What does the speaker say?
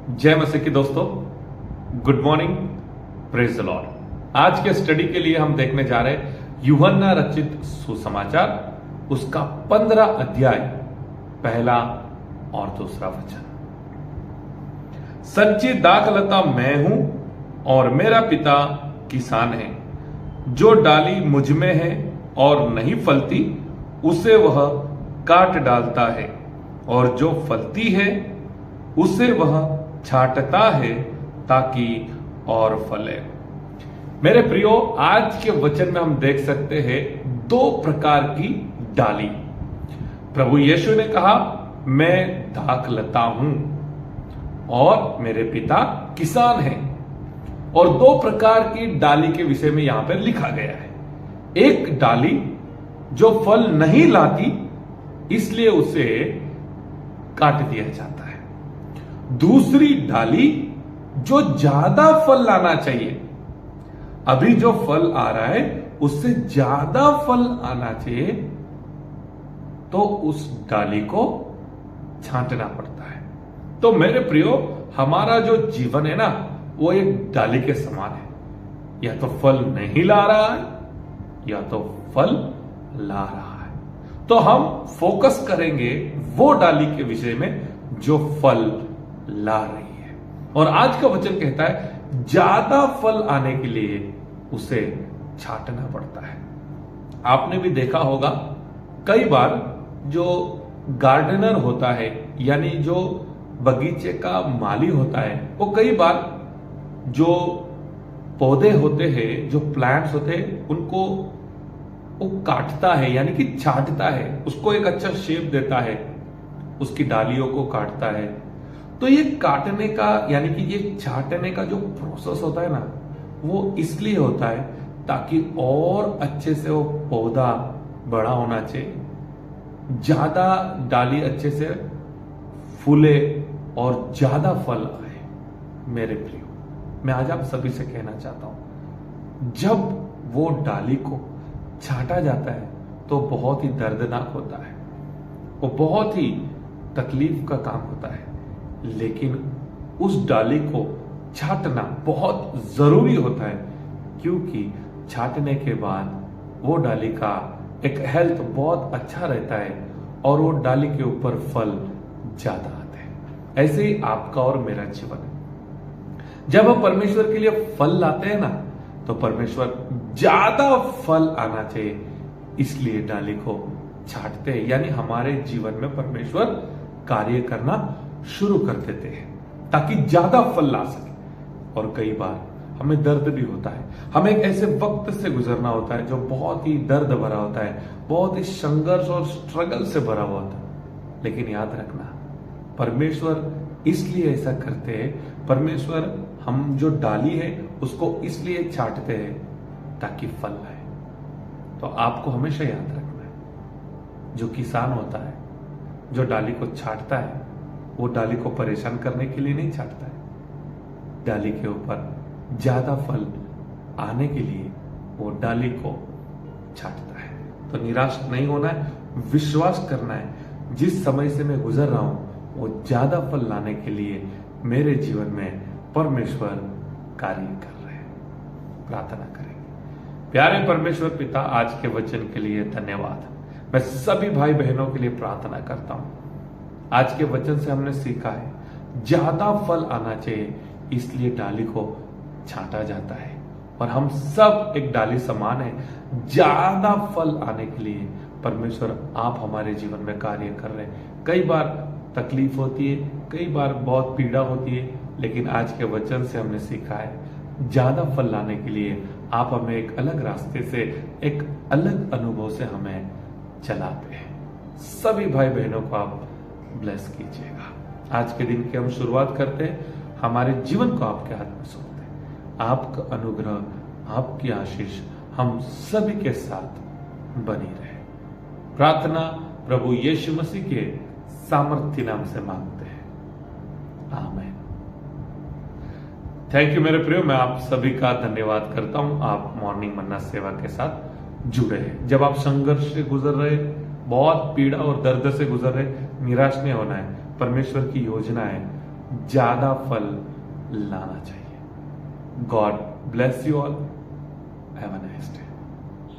जय मसीह की दोस्तों, good morning, praise the Lord. आज के स्टडी के लिए हम देखने जा रहे हैं यूहन्ना रचित सुसमाचार, उसका 15 अध्याय, पहला और दूसरा वचन। सच्ची दाखलता मैं हूं और मेरा पिता किसान है। जो डाली मुझ में है और नहीं फलती, उसे वह काट डालता है, और जो फलती है उसे वह छांटता है ताकि और फले। मेरे प्रियो, आज के वचन में हम देख सकते हैं दो प्रकार की डाली। प्रभु यीशु ने कहा, मैं दाखलता हूं और मेरे पिता किसान हैं। और दो प्रकार की डाली के विषय में यहां पर लिखा गया है। एक डाली जो फल नहीं लाती, इसलिए उसे काट दिया जाता है। दूसरी डाली जो ज्यादा फल लाना चाहिए, अभी जो फल आ रहा है उससे ज्यादा फल आना चाहिए, तो उस डाली को छांटना पड़ता है। तो मेरे प्रियो, हमारा जो जीवन है ना, वो एक डाली के समान है। या तो फल नहीं ला रहा है या तो फल ला रहा है। तो हम फोकस करेंगे वो डाली के विषय में जो फल ला रही है। और आज का वचन कहता है, ज्यादा फल आने के लिए उसे छांटना पड़ता है। आपने भी देखा होगा, कई बार जो गार्डनर होता है, यानी जो बगीचे का माली होता है, वो कई बार जो पौधे होते हैं, जो प्लांट्स होते हैं, उनको वो काटता है, यानी कि छांटता है, उसको एक अच्छा शेप देता है, उसकी डालियों को काटता है। तो ये काटने का, यानी कि ये छांटने का जो प्रोसेस होता है ना, वो इसलिए होता है ताकि और अच्छे से वो पौधा बड़ा होना चाहिए, ज्यादा डाली अच्छे से फूले और ज्यादा फल आए। मेरे प्रियो, मैं आज आप सभी से कहना चाहता हूं, जब वो डाली को छांटा जाता है तो बहुत ही दर्दनाक होता है, वो बहुत ही तकलीफ का काम होता है। लेकिन उस डाली को छांटना बहुत जरूरी होता है, क्योंकि छांटने के बाद वो डाली का एक हेल्थ बहुत अच्छा रहता है और वो डाली के ऊपर फल ज्यादा आते हैं। ऐसे ही आपका और मेरा जीवन है। जब हम परमेश्वर के लिए फल लाते हैं ना, तो परमेश्वर ज्यादा फल आना चाहिए, इसलिए डाली को छांटते हैं, यानी हमारे जीवन में परमेश्वर कार्य करना शुरू कर देते हैं ताकि ज्यादा फल ला सके। और कई बार हमें दर्द भी होता है, हमें एक ऐसे वक्त से गुजरना होता है जो बहुत ही दर्द भरा होता है, बहुत ही संघर्ष और स्ट्रगल से भरा हुआ होता है। लेकिन याद रखना, परमेश्वर इसलिए ऐसा करते हैं, परमेश्वर हम जो डाली है उसको इसलिए छांटते हैं ताकि फल आए। तो आपको हमेशा याद रखना है, जो किसान होता है, जो डाली को छांटता है, वो डाली को परेशान करने के लिए नहीं छांटता है, डाली के ऊपर ज्यादा फल आने के लिए वो डाली को छांटता है। तो निराश नहीं होना है, विश्वास करना है, जिस समय से मैं गुजर रहा हूं वो ज्यादा फल लाने के लिए मेरे जीवन में परमेश्वर कार्य कर रहे हैं। प्रार्थना करेंगे। प्यारे परमेश्वर पिता, आज के वचन के लिए धन्यवाद। मैं सभी भाई बहनों के लिए प्रार्थना करता हूं। आज के वचन से हमने सीखा है, ज्यादा फल आना चाहिए, इसलिए डाली को छांटा जाता है। और हम सब एक डाली समान है, ज्यादा फल आने के लिए परमेश्वर आप हमारे जीवन में कार्य कर रहे हैं। कई बार तकलीफ होती है, कई बार बहुत पीड़ा होती है, लेकिन आज के वचन से हमने सीखा है, ज्यादा फल लाने के लिए आप हमें एक अलग रास्ते से, एक अलग अनुभव से हमें चलाते हैं। सभी भाई बहनों को आप ब्लेस कीजिएगा। आज के दिन की हम शुरुआत करते हैं, हमारे जीवन को आपके हाथ में सौंपते हैं। आपका अनुग्रह, आपकी आशीष हम सभी के साथ बनी रहे। प्रार्थना प्रभु यीशु मसीह के सामर्थ्य नाम से मांगते हैं, आमीन। थैंक यू मेरे प्रियो, मैं आप सभी का धन्यवाद करता हूं, आप मॉर्निंग मन्ना सेवा के साथ जुड़े हैं। जब आप संघर्ष से गुजर रहे, बहुत पीड़ा और दर्द से गुजर रहे, निराश नहीं होना है। परमेश्वर की योजना है, ज्यादा फल लाना चाहिए। God bless you all. Have a nice day.